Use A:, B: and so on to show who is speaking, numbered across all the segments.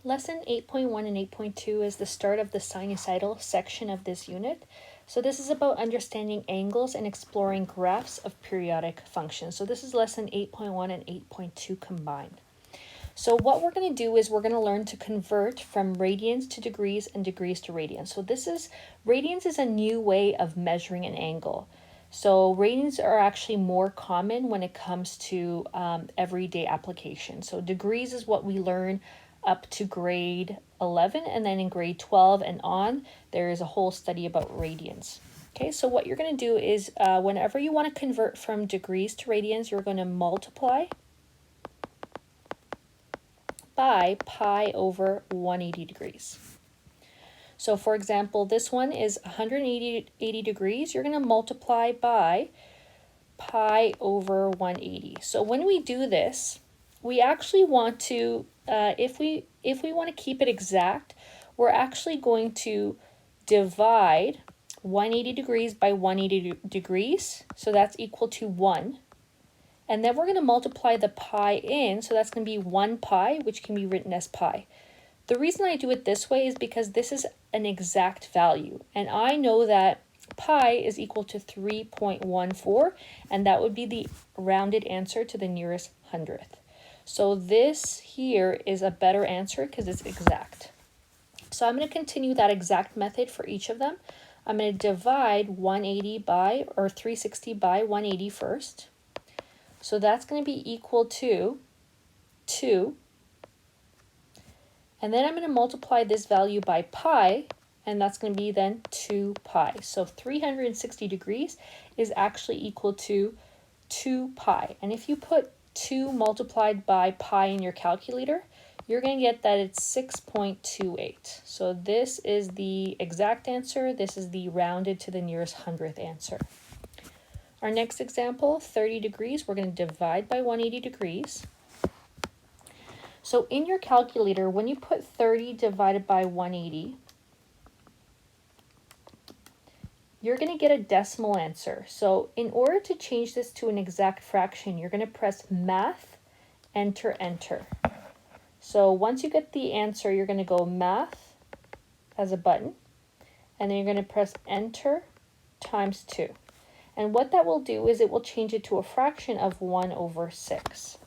A: Lesson 8.1 and 8.2 is the start of the sinusoidal section of this unit. So this is about understanding angles and exploring graphs of periodic functions. So this is lesson 8.1 and 8.2 combined. So what we're going to do is we're going to learn to convert from radians to degrees and degrees to radians. So radians is a new way of measuring an angle. So radians are actually more common when it comes to everyday application. So degrees is what we learn up to grade 11, and then in grade 12 and on, there is a whole study about radians. Okay, so what you're going to do is whenever you want to convert from degrees to radians, you're going to multiply by pi over 180 degrees. So for example, this one is 180 degrees. You're going to multiply by pi over 180. So when we do this, we actually want to, if we want to keep it exact, we're actually going to divide 180 degrees by 180 degrees. So that's equal to 1. And then we're going to multiply the pi in, so that's going to be 1 pi, which can be written as pi. The reason I do it this way is because this is an exact value, and I know that pi is equal to 3.14, and that would be the rounded answer to the nearest hundredth. So this here is a better answer because it's exact. So I'm going to continue that exact method for each of them. I'm going to divide 180 by, or 360 by 180 first. So that's going to be equal to 2. And then I'm going to multiply this value by pi, and that's going to be then 2 pi. So 360 degrees is actually equal to 2 pi. And if you put 2 multiplied by pi in your calculator, you're going to get that it's 6.28. So this is the exact answer. This is the rounded to the nearest hundredth answer. Our next example, 30 degrees, we're going to divide by 180 degrees. So in your calculator, when you put 30 divided by 180, you're going to get a decimal answer. So in order to change this to an exact fraction, you're going to press Math, Enter, Enter. So once you get the answer, you're going to go Math as a button, and then you're going to press Enter times 2. And what that will do is it will change it to a fraction of 1 over 6.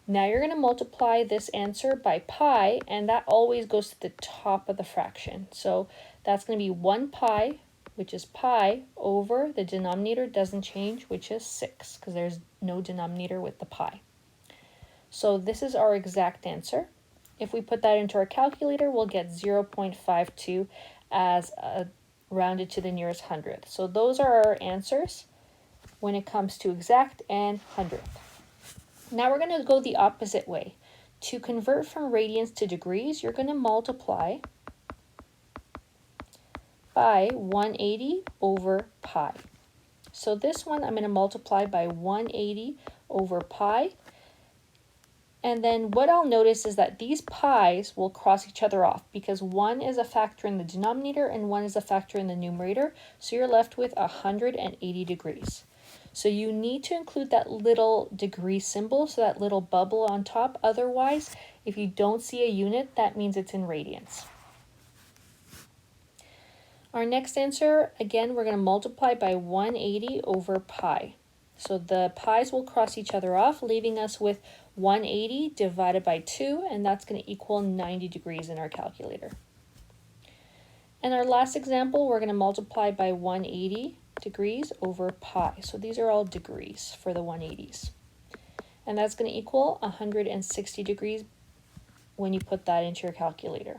A: Now you're going to multiply this answer by pi, and that always goes to the top of the fraction. So that's going to be 1 pi, which is pi, over the denominator doesn't change, which is 6, because there's no denominator with the pi. So this is our exact answer. If we put that into our calculator, we'll get 0.52 as a rounded to the nearest hundredth. So those are our answers when it comes to exact and hundredth. Now we're going to go the opposite way. To convert from radians to degrees, you're going to multiply by 180 over pi. So this one I'm going to multiply by 180 over pi. And then what I'll notice is that these pi's will cross each other off because one is a factor in the denominator and one is a factor in the numerator. So you're left with 180 degrees. So you need to include that little degree symbol, so that little bubble on top. Otherwise, if you don't see a unit, that means it's in radians. Our next answer, again, we're going to multiply by 180 over pi. So the pi's will cross each other off, leaving us with 180 divided by 2, and that's going to equal 90 degrees in our calculator. And our last example, we're going to multiply by 180 degrees over pi. So these are all degrees for the 180s. And that's going to equal 160 degrees when you put that into your calculator.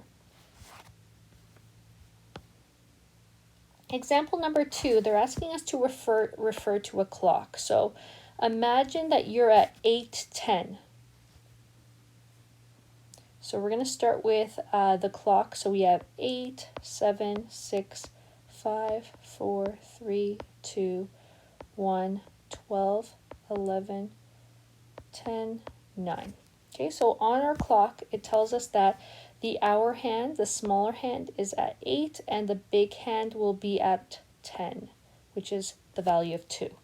A: Example number 2, they're asking us to refer to a clock. So imagine that you're at 8:10. So we're going to start with the clock. So we have 8, 7, 6, 5, 4, 3, 2, 1, 12, 11, 10, 9. Okay, so on our clock, it tells us that the hour hand, the smaller hand, is at 8, and the big hand will be at 10, which is the value of 2.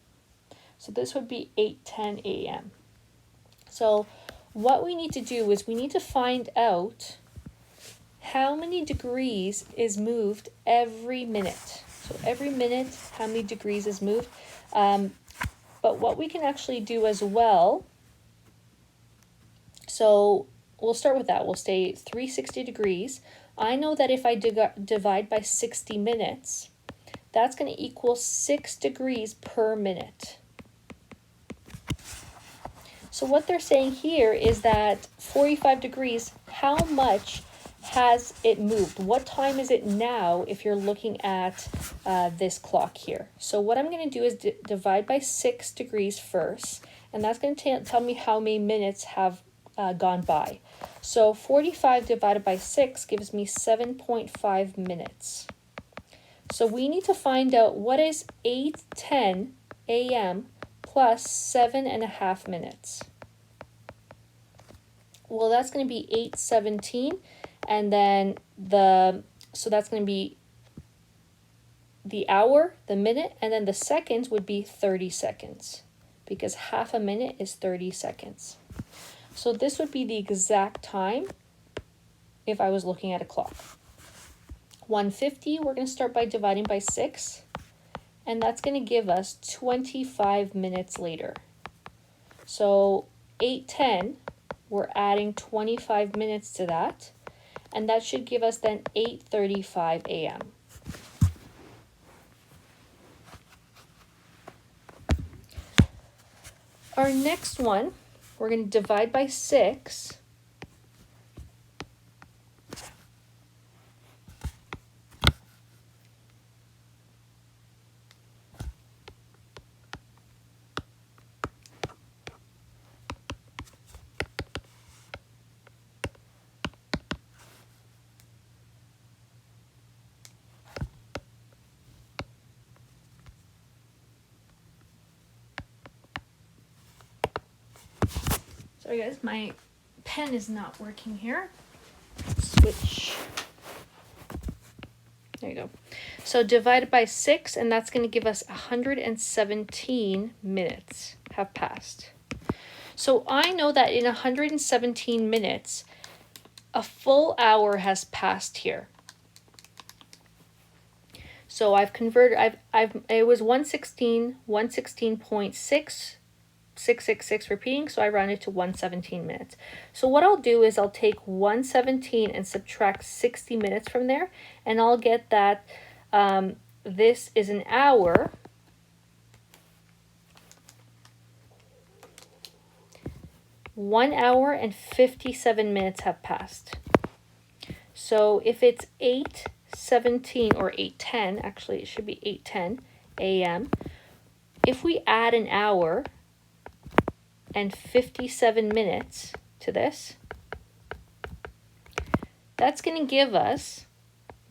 A: So this would be 8:10 a.m. So what we need to do is we need to find out how many degrees is moved every minute. So every minute, how many degrees is moved. But what we can actually do as well, so we'll start with that. We'll say 360 degrees. I know that if I divide by 60 minutes, that's going to equal 6 degrees per minute. So what they're saying here is that 45 degrees, how much has it moved? What time is it now if you're looking at this clock here? So what I'm going to do is divide by 6 degrees first, and that's going to tell me how many minutes have gone by. So 45 divided by 6 gives me 7.5 minutes. So we need to find out what is 8:10 a.m. plus 7.5 minutes. Well, that's going to be 8:17, and then so that's going to be the hour, the minute, and then the seconds would be 30 seconds, because half a minute is 30 seconds. So this would be the exact time if I was looking at a clock. 150, we're going to start by dividing by 6, and that's going to give us 25 minutes later. So 8:10, we're adding 25 minutes to that, and that should give us then 8:35 a.m. Our next one, we're going to divide by 6. Sorry guys, my pen is not working here. Switch. There you go. So divided by 6, and that's going to give us 117 minutes have passed. So I know that in 117 minutes, a full hour has passed here. So I've converted, it was 116.6. 666 repeating, so I rounded to 117 minutes. So what I'll do is I'll take 117 and subtract 60 minutes from there, and I'll get that this is an hour. One hour and 57 minutes have passed. So if it's 8:17 or 8:10, actually it should be 8:10 a.m. If we add an hour and 57 minutes to this, that's going to give us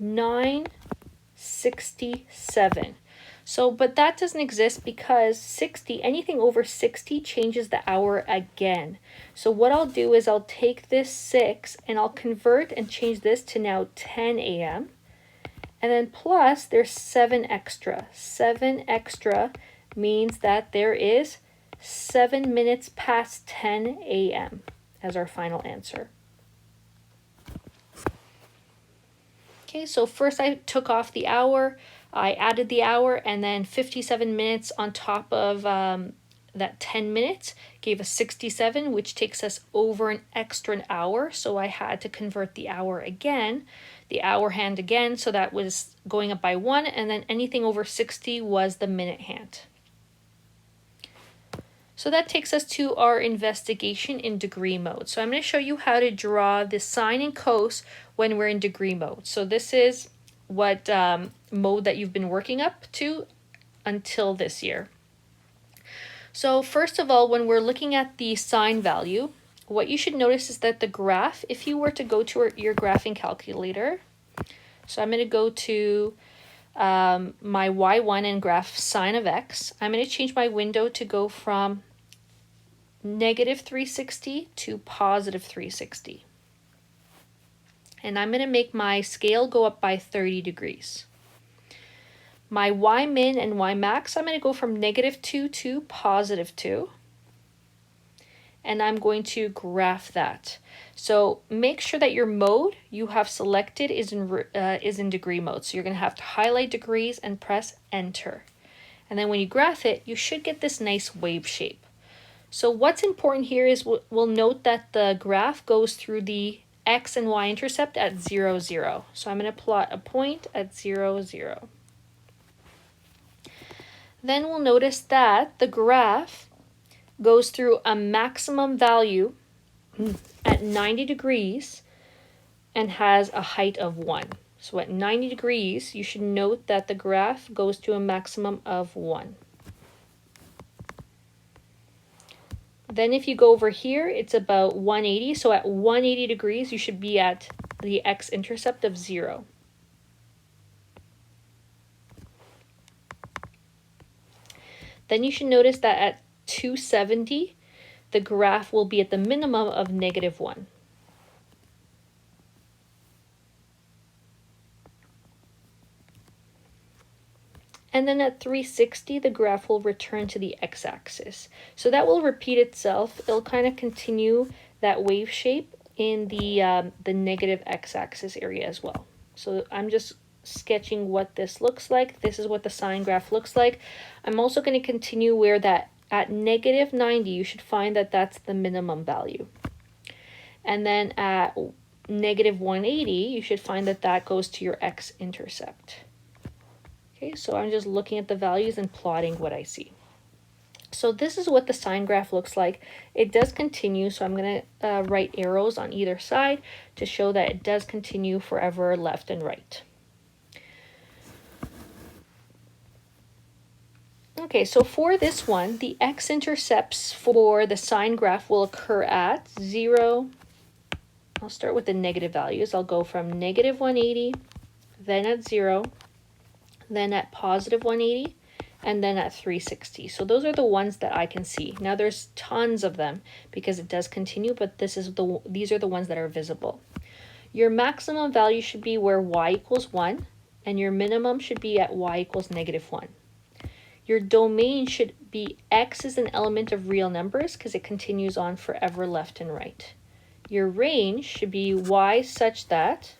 A: 9:67. So, but that doesn't exist because 60, anything over 60 changes the hour again. So what I'll do is I'll take this 6 and I'll convert and change this to now 10 a.m. And then plus there's 7 extra. 7 extra means that there is 7 minutes past 10 a.m. as our final answer. Okay, so first I took off the hour, I added the hour, and then 57 minutes on top of that 10 minutes gave us 67, which takes us over an extra hour. So I had to convert the hour again, the hour hand again, so that was going up by 1, and then anything over 60 was the minute hand. So that takes us to our investigation in degree mode. So I'm going to show you how to draw the sine and cos when we're in degree mode. So this is what mode that you've been working up to until this year. So first of all, when we're looking at the sine value, what you should notice is that the graph, if you were to go to your graphing calculator, so I'm going to go to my y1 and graph sine of x. I'm going to change my window to go from negative 360 to positive 360. And I'm going to make my scale go up by 30 degrees. My y min and y max, I'm going to go from negative 2 to positive 2. and I'm going to graph that. So make sure that your mode you have selected is in degree mode. So you're going to have to highlight degrees and press enter. And then when you graph it, you should get this nice wave shape. So what's important here is we'll note that the graph goes through the x and y intercept at 0, 0. So I'm going to plot a point at 0, 0. Then we'll notice that the graph goes through a maximum value at 90 degrees and has a height of 1. So at 90 degrees, you should note that the graph goes to a maximum of 1. Then if you go over here, it's about 180. So at 180 degrees, you should be at the x-intercept of 0. Then you should notice that at 270, the graph will be at the minimum of -1. And then at 360, the graph will return to the x-axis. So that will repeat itself. It'll kind of continue that wave shape in the negative x-axis area as well. So I'm just sketching what this looks like. This is what the sine graph looks like. I'm also going to continue where that at -90, you should find that that's the minimum value. And then at -180, you should find that that goes to your x-intercept. Okay, so I'm just looking at the values and plotting what I see. So this is what the sine graph looks like. It does continue, so I'm going to write arrows on either side to show that it does continue forever left and right. Okay, so for this one, the x-intercepts for the sine graph will occur at 0. I'll start with the negative values. I'll go from -180, then at 0, then at +180, and then at 360. So those are the ones that I can see. Now there's tons of them because it does continue, but these are the ones that are visible. Your maximum value should be where y equals 1, and your minimum should be at y equals -1. Your domain should be x is an element of real numbers because it continues on forever left and right. Your range should be y such that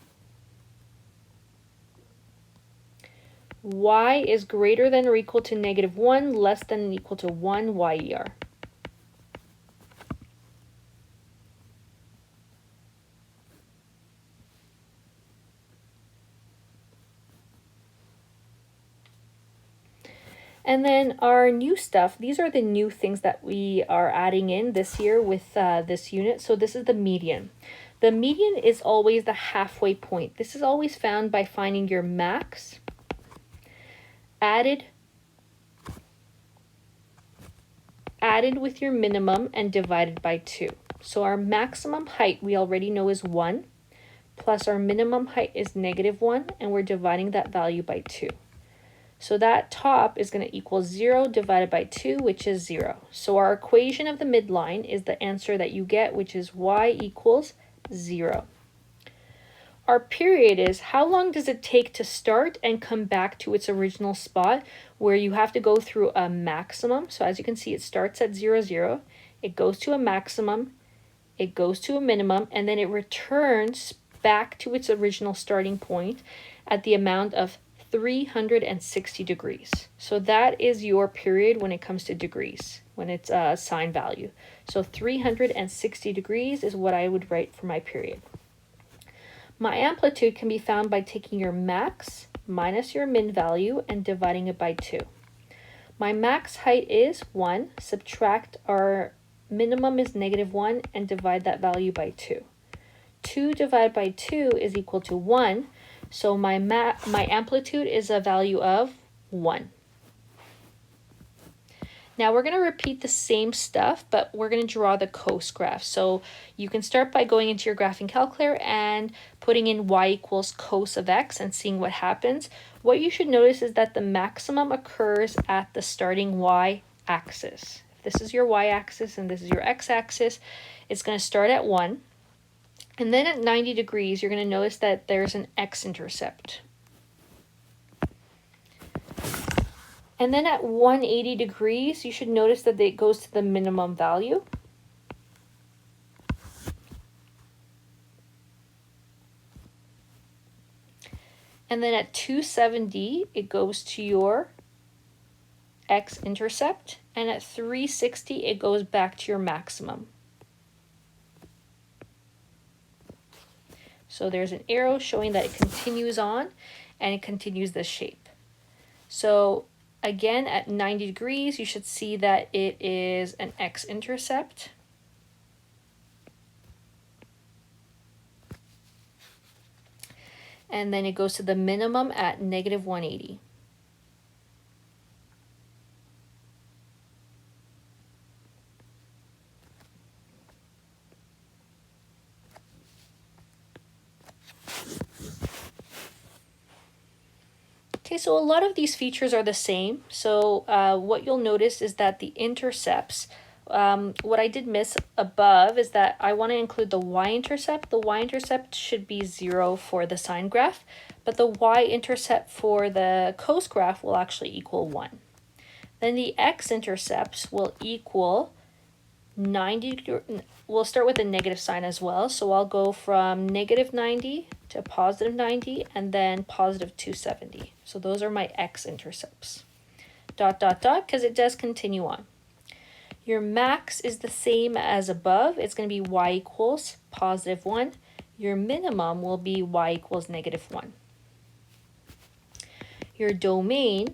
A: y is greater than or equal to -1, less than or equal to 1 YER. And then our new stuff, these are the new things that we are adding in this year with this unit. So this is the median. The median is always the halfway point. This is always found by finding your max added with your minimum and divided by 2. So our maximum height we already know is 1, plus our minimum height is -1, and we're dividing that value by 2. So that top is going to equal 0 divided by 2, which is 0. So our equation of the midline is the answer that you get, which is y equals 0. Our period is how long does it take to start and come back to its original spot where you have to go through a maximum. So as you can see, it starts at 0, 0. It goes to a maximum. It goes to a minimum. And then it returns back to its original starting point at the amount of 360 degrees. So that is your period when it comes to degrees, when it's a sine value. So 360 degrees is what I would write for my period. My amplitude can be found by taking your max minus your min value and dividing it by 2. My max height is 1, subtract our minimum is -1 and divide that value by 2. 2 divided by 2 is equal to 1. So my amplitude is a value of 1. Now we're going to repeat the same stuff, but we're going to draw the cos graph. So you can start by going into your graphing calculator and putting in y equals cos of x and seeing what happens. What you should notice is that the maximum occurs at the starting y-axis. If this is your y-axis and this is your x-axis, it's going to start at 1. And then at 90 degrees, you're going to notice that there's an x-intercept. And then at 180 degrees, you should notice that it goes to the minimum value. And then at 270, it goes to your x-intercept, and at 360, it goes back to your maximum. So there's an arrow showing that it continues on, and it continues this shape. So again, at 90 degrees, you should see that it is an x-intercept. And then it goes to the minimum at negative 180. Okay, so a lot of these features are the same. So what you'll notice is that the intercepts, what I did miss above is that I want to include the y-intercept. The y-intercept should be 0 for the sine graph, but the y-intercept for the cos graph will actually equal 1. Then the x-intercepts will equal 90, we'll start with a negative sign as well. So I'll go from negative 90 to positive 90 and then positive 270. So those are my x-intercepts. Dot, dot, dot, because it does continue on. Your max is the same as above. It's going to be y equals positive 1. Your minimum will be y equals negative 1. Your domain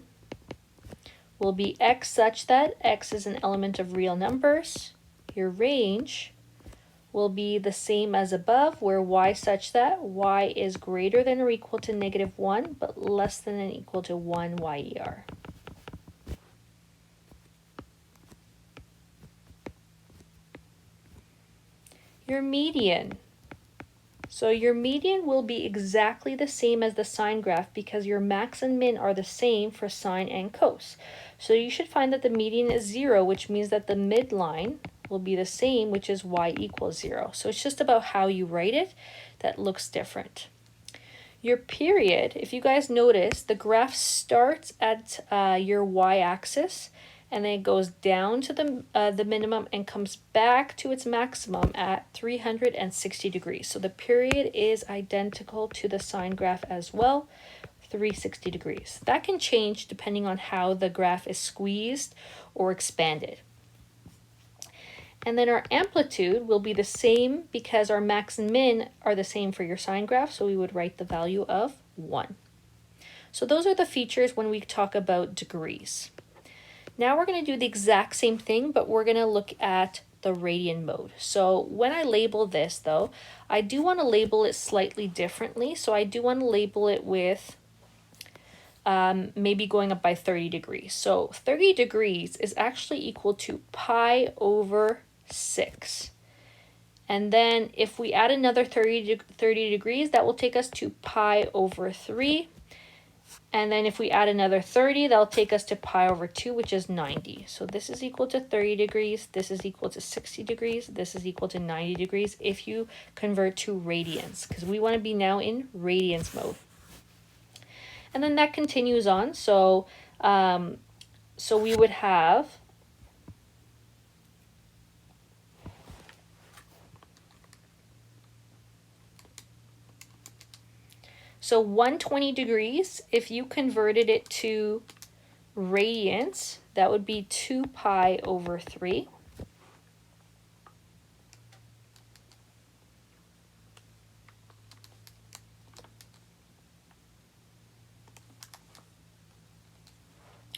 A: will be x such that x is an element of real numbers. Your range will be the same as above, where y such that y is greater than or equal to negative 1, but less than and equal to 1 YER. Your median. So your median will be exactly the same as the sine graph because your max and min are the same for sine and cos. So you should find that the median is 0, which means that the midline will be the same, which is y equals 0. So it's just about how you write it that looks different. Your period, if you guys notice, the graph starts at your y-axis, and then it goes down to the minimum and comes back to its maximum at 360 degrees. So the period is identical to the sine graph as well, 360 degrees. That can change depending on how the graph is squeezed or expanded. And then our amplitude will be the same because our max and min are the same for your sine graph, so we would write the value of 1. So those are the features when we talk about degrees. Now we're going to do the exact same thing, but we're going to look at the radian mode. So when I label this, though, I do want to label it slightly differently. So I do want to label it with maybe going up by 30 degrees. So 30 degrees is actually equal to pi over 6. And then if we add another 30 degrees, that will take us to pi over 3. And then if we add another 30, that'll take us to pi over 2, which is 90. So this is equal to 30 degrees, this is equal to 60 degrees, this is equal to 90 degrees if you convert to radians, because we want to be now in radians mode. And then that continues on. So, so we would have so 120 degrees, if you converted it to radians, that would be 2 pi over 3.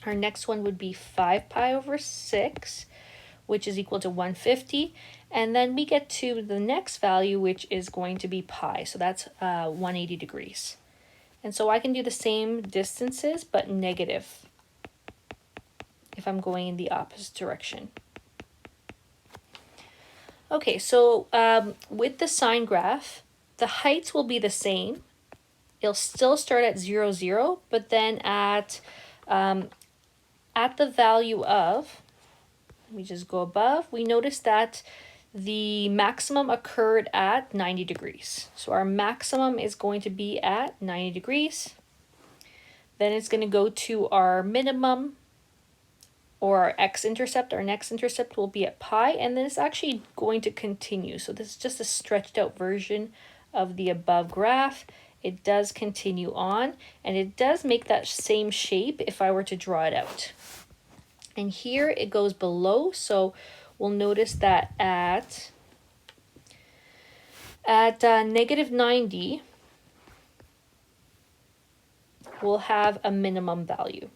A: Our next one would be 5 pi over 6, which is equal to 150. And then we get to the next value, which is going to be pi. So that's 180 degrees. And so I can do the same distances, but negative if I'm going in the opposite direction. Okay, so with the sine graph, the heights will be the same. It'll still start at 0, 0, but then at the value of, let me just go above, we notice that the maximum occurred at 90 degrees. So our maximum is going to be at 90 degrees. Then it's going to go to our minimum, or our x-intercept. Our next intercept will be at pi, and then it's actually going to continue. So this is just a stretched out version of the above graph, it does continue on, and it does make that same shape if I were to draw it out. And here it goes below, so we'll notice that at negative 90, we'll have a minimum value.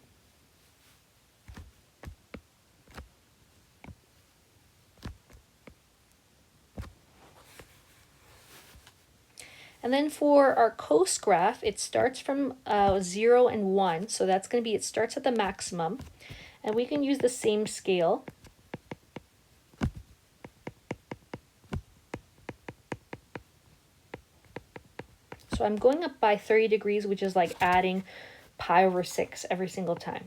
A: And then for our coast graph, it starts from 0 and 1. So that's going to be, it starts at the maximum. And we can use the same scale. So I'm going up by 30 degrees, which is like adding pi over 6 every single time.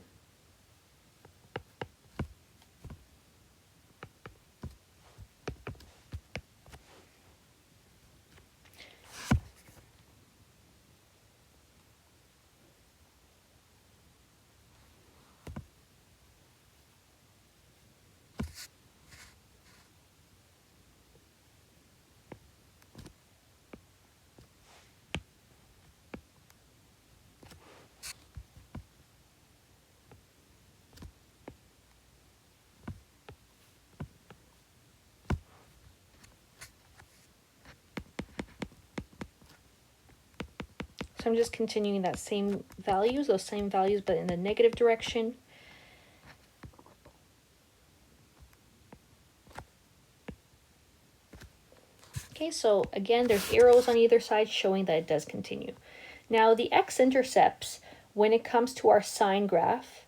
A: So I'm just continuing that same values, those same values, but in the negative direction. Okay, so again, there's arrows on either side showing that it does continue. Now the x-intercepts, when it comes to our sine graph,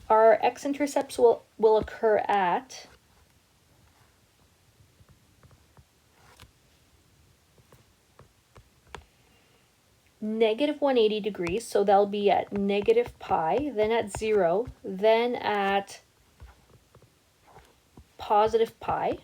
A: our x-intercepts will occur at negative 180 degrees, so that'll be at negative pi, then at 0, then at positive pi.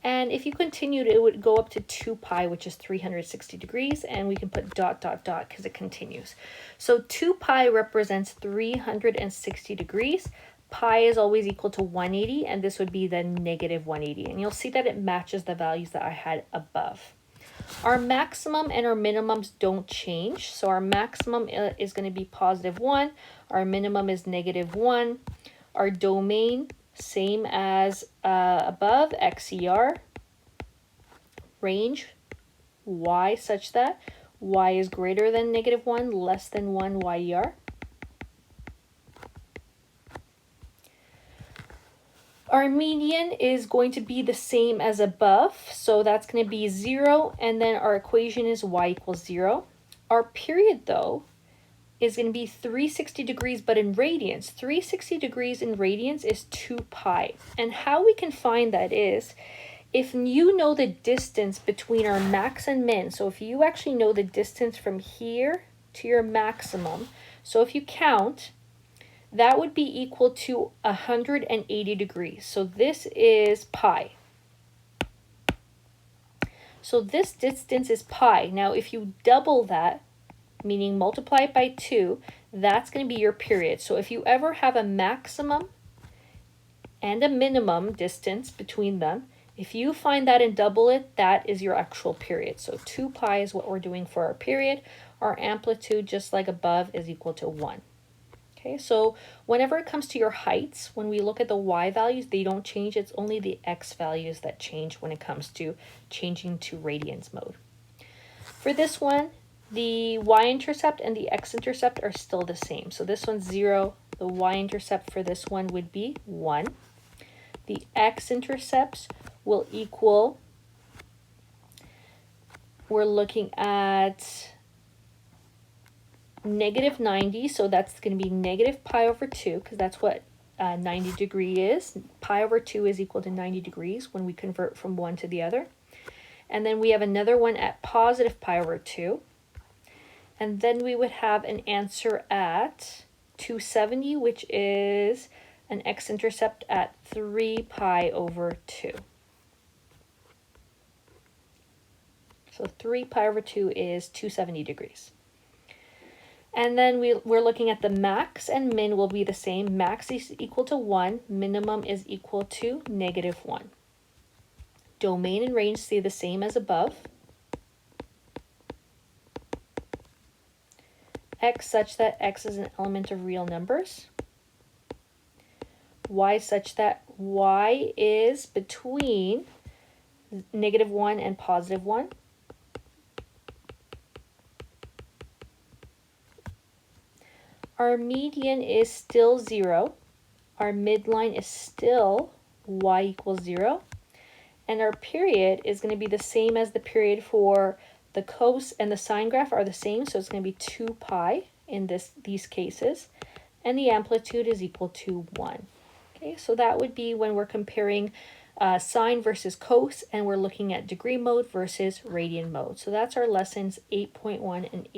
A: And if you continued, it would go up to 2 pi, which is 360 degrees, and we can put dot, dot, dot, because it continues. So 2 pi represents 360 degrees. Pi is always equal to 180, and this would be the negative 180. And you'll see that it matches the values that I had above. Our maximum and our minimums don't change. So our maximum is going to be positive 1. Our minimum is negative 1. Our domain, same as above, XER. Range, Y such that Y is greater than negative 1, less than 1, YER. Our median is going to be the same as above, so that's going to be 0, and then our equation is y equals 0. Our period, though, is going to be 360 degrees, but in radians. 360 degrees in radians is 2 pi. And how we can find that is, if you know the distance between our max and min, so if you actually know the distance from here to your maximum, so if you count, that would be equal to 180 degrees. So this is pi. So this distance is pi. Now, if you double that, meaning multiply it by 2, that's going to be your period. So if you ever have a maximum and a minimum distance between them, if you find that and double it, that is your actual period. So 2 pi is what we're doing for our period. Our amplitude, just like above, is equal to 1. Okay, so whenever it comes to your heights, when we look at the y values, they don't change. It's only the x values that change when it comes to changing to radians mode. For this one, the y-intercept and the x-intercept are still the same. So this one's 0. The y-intercept for this one would be 1. The x-intercepts will equal, we're looking at negative 90, so that's going to be negative pi over 2, because that's what 90 degree is. Pi over 2 is equal to 90 degrees when we convert from one to the other. And then we have another one at positive pi over 2. And then we would have an answer at 270, which is an x-intercept at 3 pi over 2. So 3 pi over 2 is 270 degrees. And then we're looking at the max and min will be the same. Max is equal to 1. Minimum is equal to negative 1. Domain and range stay the same as above. X such that x is an element of real numbers. Y such that y is between -1 and +1. Our median is still 0. Our midline is still y equals 0. And our period is going to be the same as the period for the cos and the sine graph are the same. So it's going to be 2 pi in these cases. And the amplitude is equal to 1. Okay, so that would be when we're comparing sine versus cos, and we're looking at degree mode versus radian mode. So that's our lessons 8.1 and